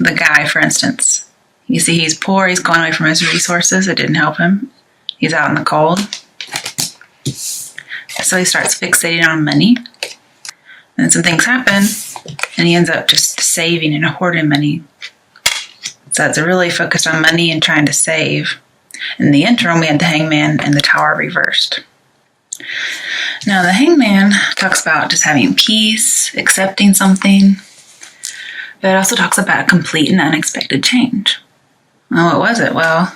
the guy, for instance. You see he's poor, he's going away from his resources. It didn't help him. He's out in the cold. So he starts fixating on money. And some things happen, and he ends up just saving and hoarding money. So it's really focused on money and trying to save. In the interim, we had the Hangman and the Tower reversed. Now, the Hangman talks about just having peace, accepting something, but it also talks about a complete and unexpected change. Well, what was it? Well,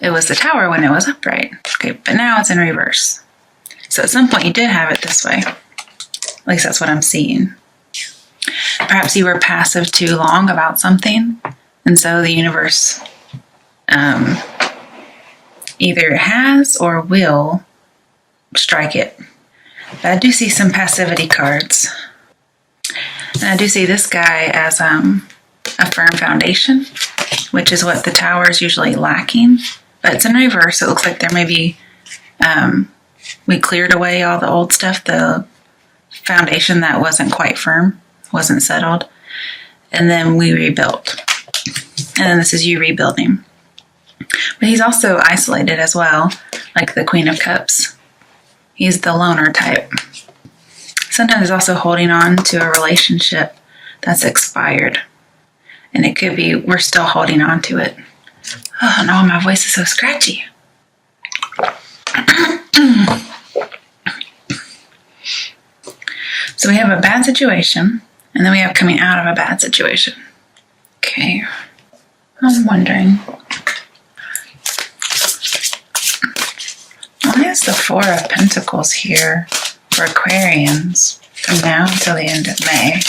it was the Tower when it was upright. Okay, but now it's in reverse. So at some point, you did have it this way. At least that's what I'm seeing. Perhaps you were passive too long about something, and so the universe either has or will strike it. But I do see some passivity cards. And I do see this guy as a firm foundation, which is what the Tower is usually lacking. But it's in reverse, so it looks like there may be, we cleared away all the old stuff, the foundation that wasn't quite firm, wasn't settled, and then we rebuilt. And then this is you rebuilding. But he's also isolated as well, like the Queen of Cups. He's the loner type. Sometimes he's also holding on to a relationship that's expired. And it could be we're still holding on to it. Oh no, my voice is so scratchy. So we have a bad situation, and then we have coming out of a bad situation. Okay, I'm wondering, why is the Four of Pentacles here for Aquarians from now until the end of May?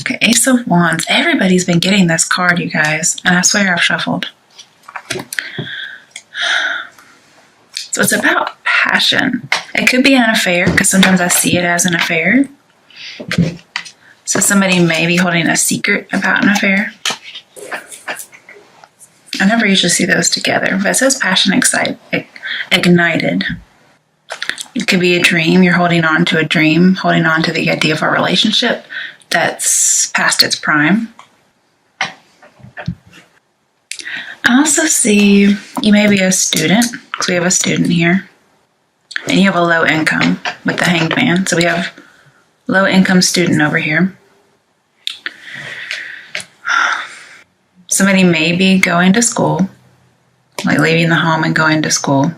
Okay, Ace of Wands. Everybody's been getting this card, you guys, and I swear I've shuffled. So it's about passion. It could be an affair, because sometimes I see it as an affair. So somebody may be holding a secret about an affair. I never usually see those together, but it says passion ignited. It could be a dream. You're holding on to a dream, holding on to the idea of a relationship that's past its prime. I also see you may be a student, because we have a student here, and you have a low income with the Hanged Man. So we have low income student over here. Somebody may be going to school, like leaving the home and going to school.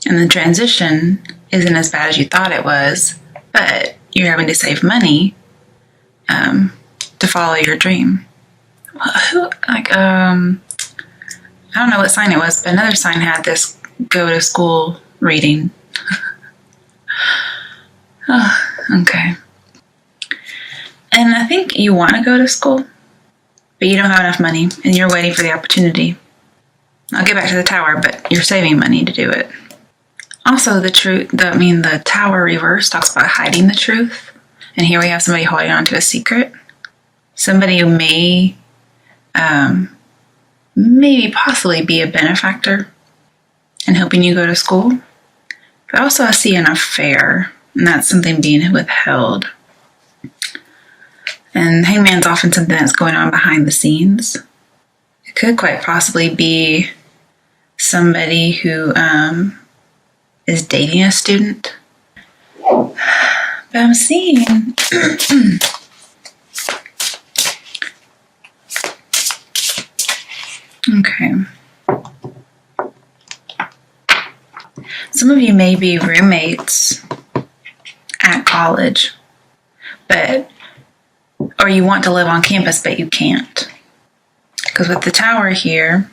And the transition isn't as bad as you thought it was, but you're having to save money to follow your dream. Well, I don't know what sign it was, but another sign had this go to school reading. Oh, okay. And I think you want to go to school, but you don't have enough money, and you're waiting for the opportunity. I'll get back to the Tower, but you're saving money to do it. Also, the Tower reverse talks about hiding the truth. And here we have somebody holding on to a secret. Somebody who may maybe possibly be a benefactor and helping you go to school. But also I see an affair, and that's something being withheld. And Hangman's often something that's going on behind the scenes. It could quite possibly be somebody who is dating a student. But I'm seeing okay. Some of you may be roommates at college, or you want to live on campus, but you can't. Because with the Tower here,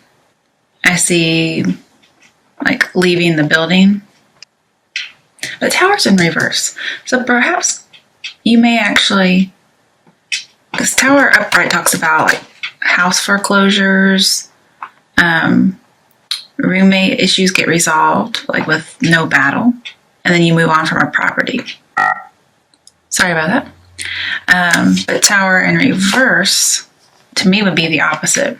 I see like leaving the building. But Tower's in reverse. So perhaps you may actually, because Tower upright talks about like house foreclosures, roommate issues get resolved, like with no battle, and then you move on from a property. Sorry about that. But Tower in reverse, to me, would be the opposite.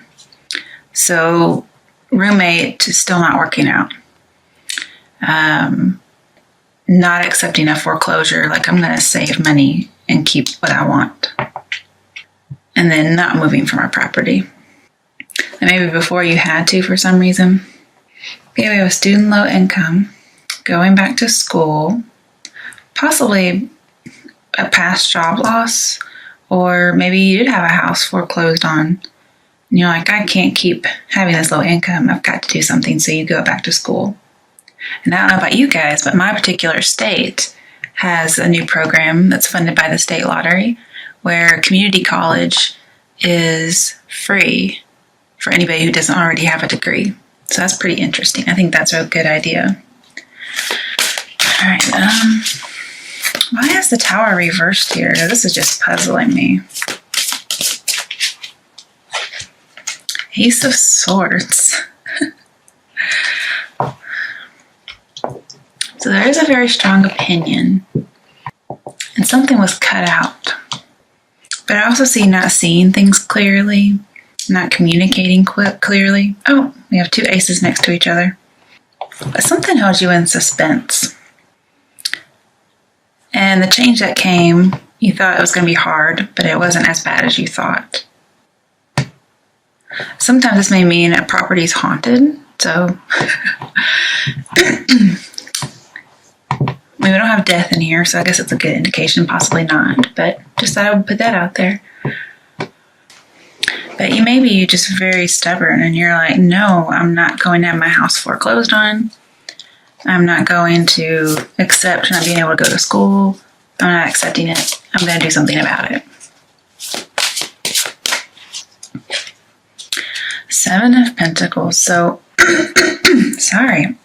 So roommate is still not working out. not accepting a foreclosure, like I'm going to save money and keep what I want. And then not moving from our property. And maybe before you had to for some reason. Okay, we have a student low income, going back to school, possibly a past job loss, or maybe you did have a house foreclosed on. And you're like, I can't keep having this low income. I've got to do something. So you go back to school. And I don't know about you guys, but my particular state has a new program that's funded by the state lottery where community college is free for anybody who doesn't already have a degree. So that's pretty interesting. I think that's a good idea. All right. Why is the tower reversed here? This is just puzzling me. Ace of Swords. So there is a very strong opinion. And something was cut out. But I also see not seeing things clearly, not communicating clearly. Oh, we have two aces next to each other. But something held you in suspense. And the change that came, you thought it was going to be hard, but it wasn't as bad as you thought. Sometimes this may mean a property is haunted. So we don't have death in here, so I guess it's a good indication, possibly not. But just thought I would put that out there. But you're just very stubborn and you're like, no, I'm not going to have my house foreclosed on. I'm not going to accept not being able to go to school. I'm not accepting it. I'm going to do something about it. Seven of Pentacles. So, sorry.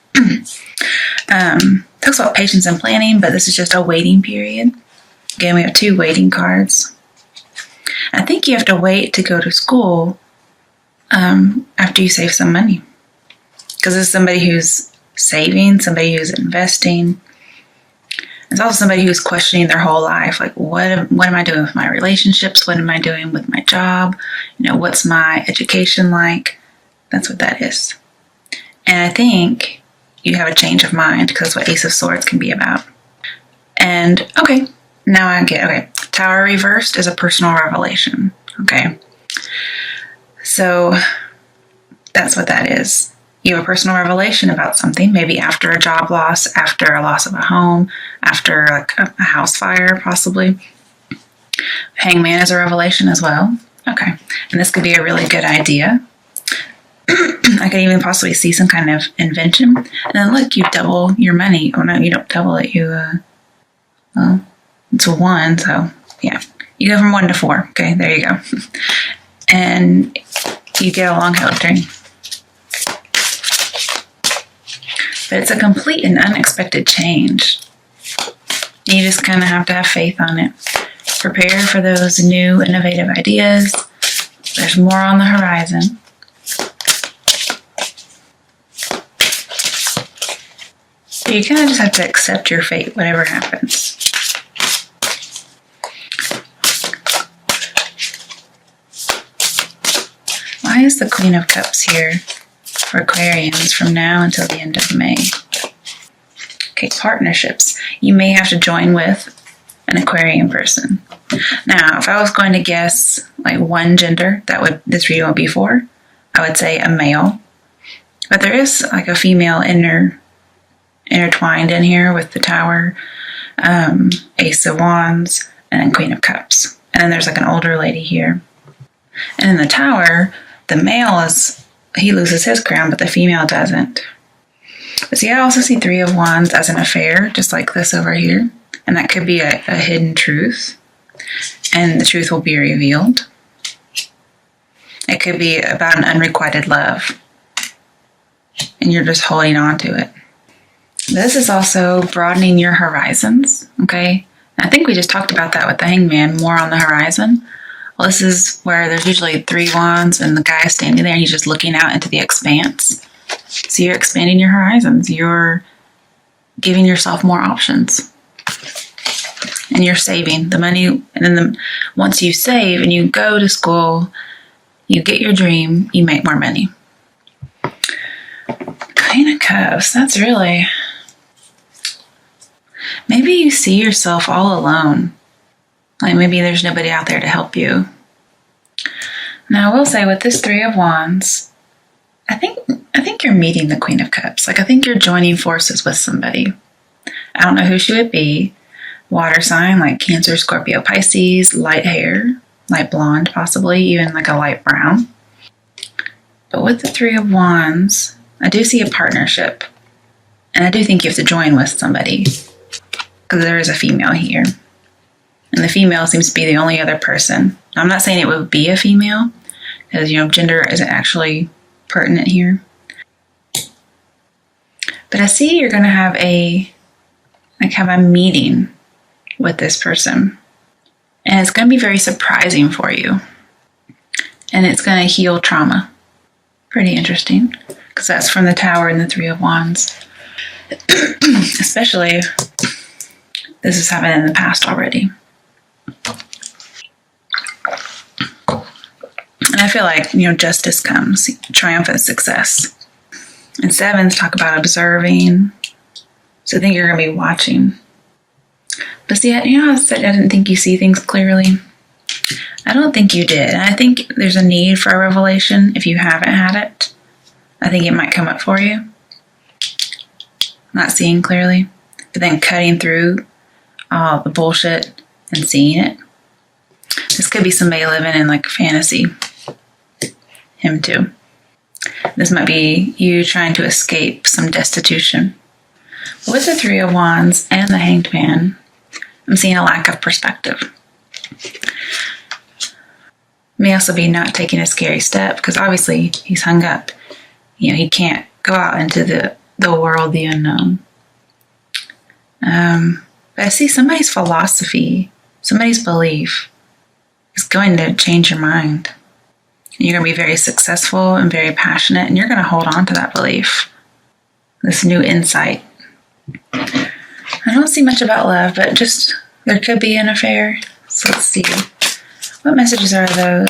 Talks about patience and planning, but this is just a waiting period. Again, we have two waiting cards. I think you have to wait to go to school after you save some money. Because it's somebody who's saving, somebody who's investing. It's also somebody who's questioning their whole life. Like, what am I doing with my relationships? What am I doing with my job? What's my education like? That's what that is. And I think you have a change of mind because that's what Ace of Swords can be about. And, okay, now I get, okay. Tower reversed is a personal revelation, okay? So that's what that is. You have a personal revelation about something, maybe after a job loss, after a loss of a home, after like a house fire, possibly. Hangman is a revelation as well. Okay, and this could be a really good idea. I could even possibly see some kind of invention. And then look, you double your money. Oh no, you don't double it. Well, it's a 1, so yeah. You go from 1 to 4. Okay, there you go. And you get a long-held dream. But it's a complete and unexpected change. You just kind of have to have faith on it. Prepare for those new, innovative ideas. There's more on the horizon. So you kind of just have to accept your fate, whatever happens. Why is the Queen of Cups here for Aquarians from now until the end of May? Okay, partnerships. You may have to join with an Aquarian person. Now, if I was going to guess like one gender that this reading would be for, I would say a male. But there is like a female intertwined in here with the Tower, Ace of Wands, and then Queen of Cups. And then there's like an older lady here. And in the Tower, the male he loses his crown, but the female doesn't. But see, I also see Three of Wands as an affair, just like this over here. And that could be a hidden truth. And the truth will be revealed. It could be about an unrequited love. And you're just holding on to it. This is also broadening your horizons, okay? And I think we just talked about that with the Hangman, more on the horizon. Well, this is where there's usually 3 wands and the guy is standing there and he's just looking out into the expanse. So you're expanding your horizons. You're giving yourself more options. And you're saving the money. And then once you save and you go to school, you get your dream, you make more money. Queen of Cups, that's really... Maybe you see yourself all alone. Like maybe there's nobody out there to help you. Now I will say with this Three of Wands, I think you're meeting the Queen of Cups. Like I think you're joining forces with somebody. I don't know who she would be. Water sign like Cancer, Scorpio, Pisces, light hair, light blonde possibly, even like a light brown. But with the Three of Wands, I do see a partnership. And I do think you have to join with somebody. Because there is a female here. And the female seems to be the only other person. Now, I'm not saying it would be a female. Because, gender isn't actually pertinent here. But I see you're going to have a meeting with this person. And it's going to be very surprising for you. And it's going to heal trauma. Pretty interesting. Because that's from the Tower and the Three of Wands. Especially if this has happened in the past already. And I feel like, justice comes, triumphant success. And sevens talk about observing. So I think you're going to be watching. But see, how I said I didn't think you see things clearly? I don't think you did. And I think there's a need for a revelation if you haven't had it. I think it might come up for you. Not seeing clearly. But then cutting through all the bullshit and seeing it. This could be somebody living in like fantasy. Him too. This might be you trying to escape some destitution. But with the Three of Wands and the Hanged Man, I'm seeing a lack of perspective. May also be not taking a scary step because obviously he's hung up. He can't go out into the world, the unknown. But I see somebody's philosophy, somebody's belief is going to change your mind. You're going to be very successful and very passionate, and you're going to hold on to that belief. This new insight. I don't see much about love, but just there could be an affair. So let's see. What messages are there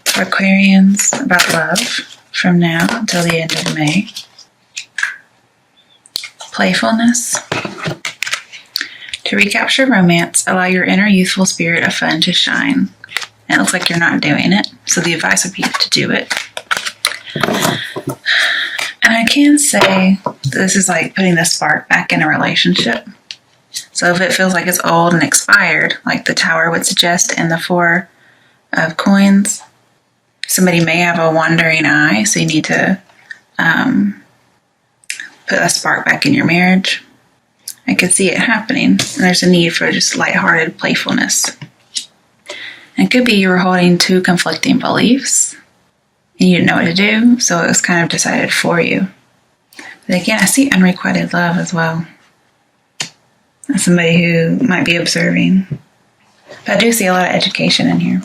for Aquarians about love from now until the end of May? Playfulness. To recapture romance, allow your inner youthful spirit of fun to shine. And it looks like you're not doing it, so the advice would be to do it. And I can say this is like putting the spark back in a relationship. So if it feels like it's old and expired, like the Tower would suggest in the Four of Coins, somebody may have a wandering eye, so you need to put a spark back in your marriage. I could see it happening, and there's a need for just lighthearted playfulness. And it could be you were holding two conflicting beliefs, and you didn't know what to do, so it was kind of decided for you. But again, I see unrequited love as well. As somebody who might be observing. But I do see a lot of education in here.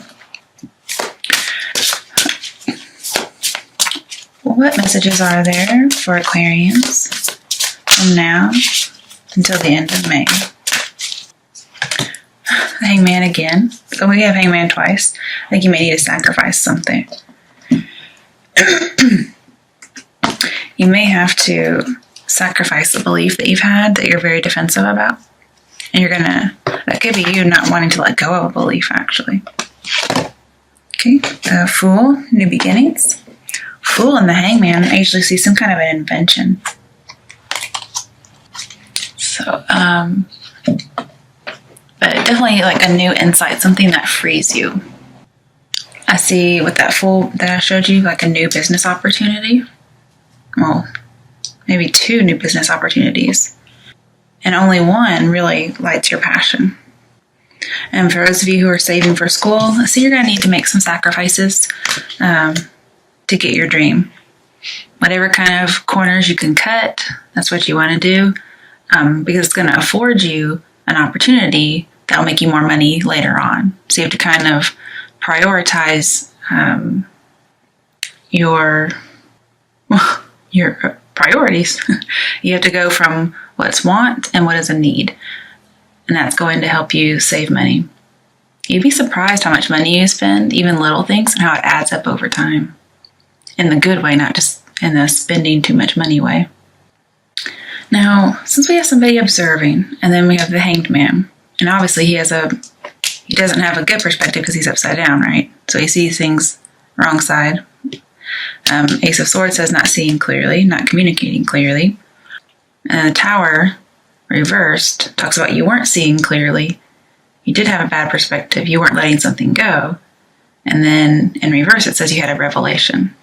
What messages are there for Aquarians from now until the end of May? Hangman again. So we have Hangman twice. I think you may need to sacrifice something. You may have to sacrifice a belief that you've had that you're very defensive about. And that could be you not wanting to let go of a belief, actually. Okay, Fool, new beginnings. Fool and the Hangman, I usually see some kind of an invention. So, but definitely like a new insight, something that frees you. I see with that Fool that I showed you, like a new business opportunity. Well, maybe two new business opportunities. And only one really lights your passion. And for those of you who are saving for school, I see you're going to need to make some sacrifices to get your dream. Whatever kind of corners you can cut, that's what you want to do. Because it's going to afford you an opportunity that will make you more money later on. So you have to kind of prioritize your priorities. You have to go from what's want and what is a need. And that's going to help you save money. You'd be surprised how much money you spend, even little things, and how it adds up over time. In the good way, not just in the spending too much money way. Now, since we have somebody observing, and then we have the Hanged Man, and obviously he doesn't have a good perspective because he's upside down, right? So he sees things wrong side. Ace of Swords says not seeing clearly, not communicating clearly. And the Tower, reversed, talks about you weren't seeing clearly. You did have a bad perspective. You weren't letting something go. And then in reverse, it says you had a revelation.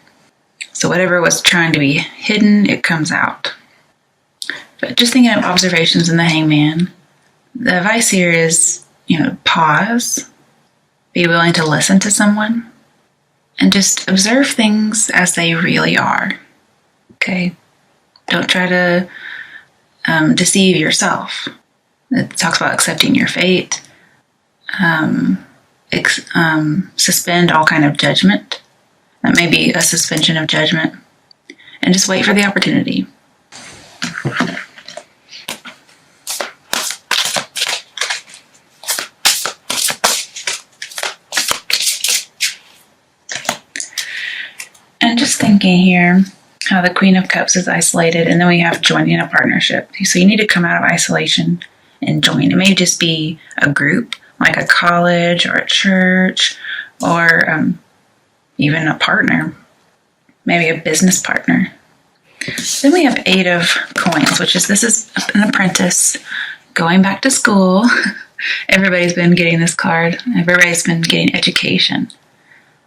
So whatever was trying to be hidden, it comes out. But just thinking of observations in the Hangman, the advice here is, pause, be willing to listen to someone, and just observe things as they really are. Okay? Don't try to deceive yourself. It talks about accepting your fate, suspend all kind of judgment. That may be a suspension of judgment. And just wait for the opportunity. And just thinking here how the Queen of Cups is isolated, and then we have joining a partnership. So you need to come out of isolation and join. It may just be a group, like a college or a church, or even a partner, maybe a business partner. Then we have 8 of Coins, this is an apprentice going back to school. Everybody's been getting this card. Everybody's been getting education.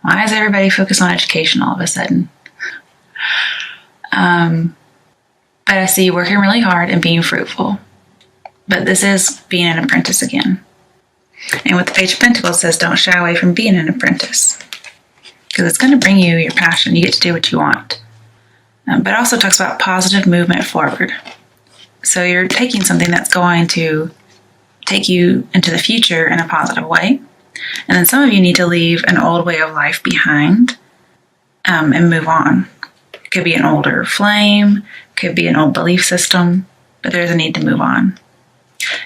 Why is everybody focused on education all of a sudden? But I see you working really hard and being fruitful. But this is being an apprentice again. And with the Page of Pentacles, it says don't shy away from being an apprentice. Because it's going to bring you your passion. You get to do what you want. But it also talks about positive movement forward. So you're taking something that's going to take you into the future in a positive way. And then some of you need to leave an old way of life behind and move on. It could be an older flame, could be an old belief system, but there's a need to move on.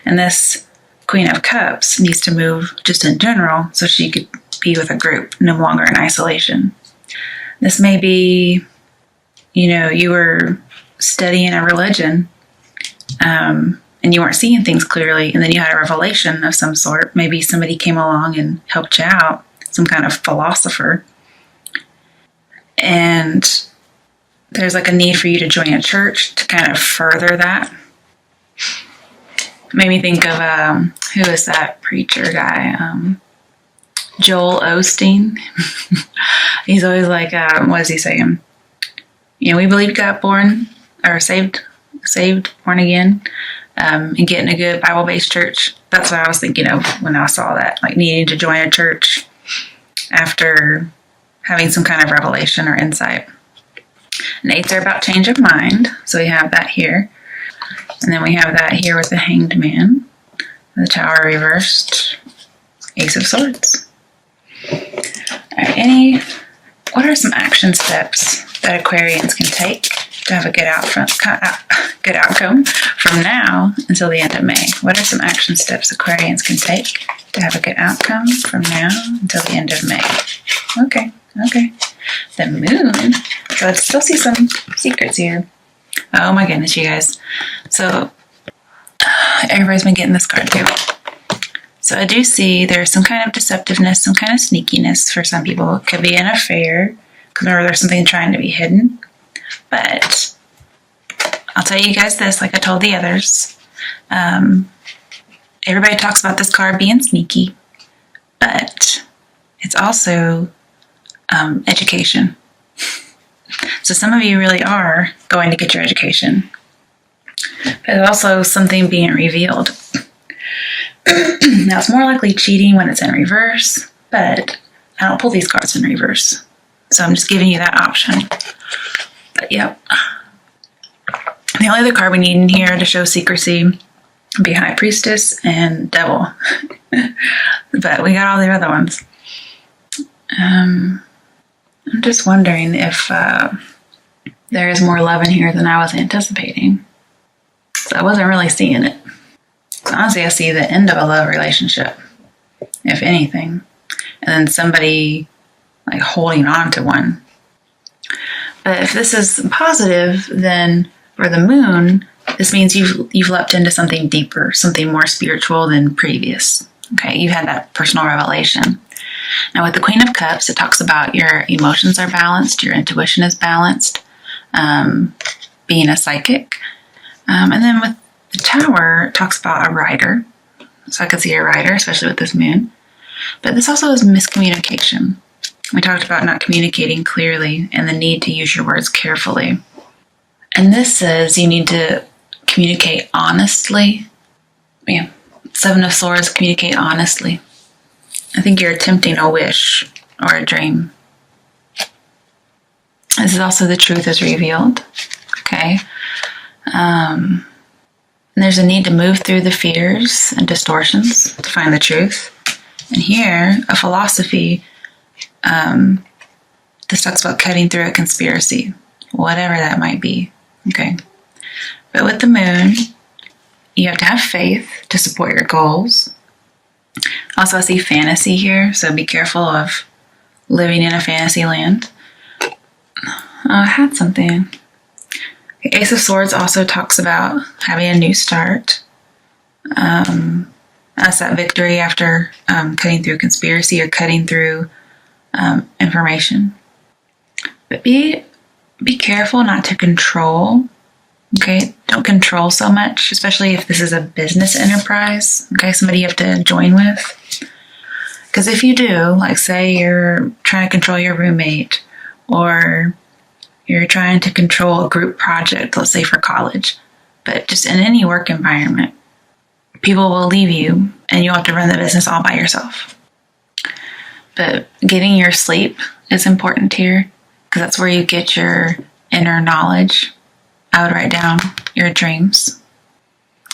And this Queen of Cups needs to move just in general so she could be with a group, no longer in isolation. This may be, you were studying a religion and you weren't seeing things clearly, and then you had a revelation of some sort. Maybe somebody came along and helped you out, some kind of philosopher. And there's like a need for you to join a church to kind of further that. Made me think of, who is that preacher guy? Joel Osteen. He's always like, what is he saying? We believe you got born, or saved, born again, and get in a good Bible-based church. That's what I was thinking of when I saw that, like needing to join a church after having some kind of revelation or insight. And 8s are about change of mind, so we have that here. And then we have that here with the Hanged Man, the Tower reversed, Ace of Swords. All right, what are some action steps that Aquarians can take to have a good outcome from now until the end of May? What are some action steps Aquarians can take to have a good outcome from now until the end of May? Okay. The Moon. So let's still see some secrets here. Oh my goodness, you guys. So everybody's been getting this card too. So I do see there's some kind of deceptiveness, some kind of sneakiness for some people. It could be an affair, because remember there's something trying to be hidden. But I'll tell you guys this, like I told the others. Everybody talks about this card being sneaky, but it's also education. So some of you really are going to get your education. But there's also something being revealed. Now, it's more likely cheating when it's in reverse, but I don't pull these cards in reverse. So I'm just giving you that option. But yep. The only other card we need in here to show secrecy would be High Priestess and Devil. But we got all the other ones. I'm just wondering if there is more love in here than I was anticipating. So I wasn't really seeing it. So honestly, I see the end of a love relationship, if anything. And then somebody like holding on to one. But if this is positive, then for the Moon, This means you've leapt into something deeper, something more spiritual than previous. Okay, you've had that personal revelation. Now with the Queen of Cups, it talks about your emotions are balanced, your intuition is balanced, being a psychic. And then with the Tower, it talks about a writer. So I could see a writer, especially with this moon. But this also is miscommunication. We talked about not communicating clearly and the need to use your words carefully. And this says you need to communicate honestly. Yeah. Seven of Swords, communicate honestly. I think you're attempting a wish or a dream. This is also the truth is revealed. Okay. And there's a need to move through the fears and distortions to find the truth. And here, a philosophy, this talks about cutting through a conspiracy, whatever that might be. Okay. But with the moon, you have to have faith to support your goals. Also, I see fantasy here, so be careful of living in a fantasy land. Oh, I had something. The Ace of Swords also talks about having a new start. That's that victory after cutting through conspiracy or cutting through information. But be careful not to control. Okay, don't control so much, especially if this is a business enterprise. Okay, somebody you have to join with. Because if you do, like say you're trying to control your roommate, or you're trying to control a group project, let's say for college, but just in any work environment, people will leave you and you'll have to run the business all by yourself. But getting your sleep is important here, because that's where you get your inner knowledge. I would write down your dreams.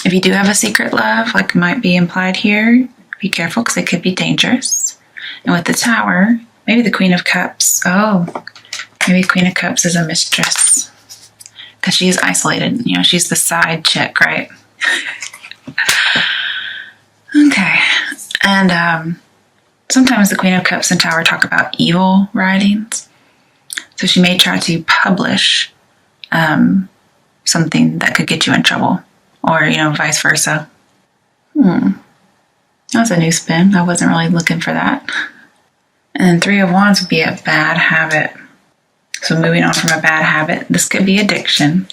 If you do have a secret love, like might be implied here, be careful because it could be dangerous. And with the Tower, maybe the Queen of Cups. Oh, maybe Queen of Cups is a mistress because she's isolated. You know, she's the side chick, right? Okay. And sometimes the Queen of Cups and Tower talk about evil writings. So she may try to publish something that could get you in trouble, or, you know, vice versa. That was a new spin. I wasn't really looking for that. And then Three of Wands would be a bad habit. So moving on from a bad habit, this could be addiction.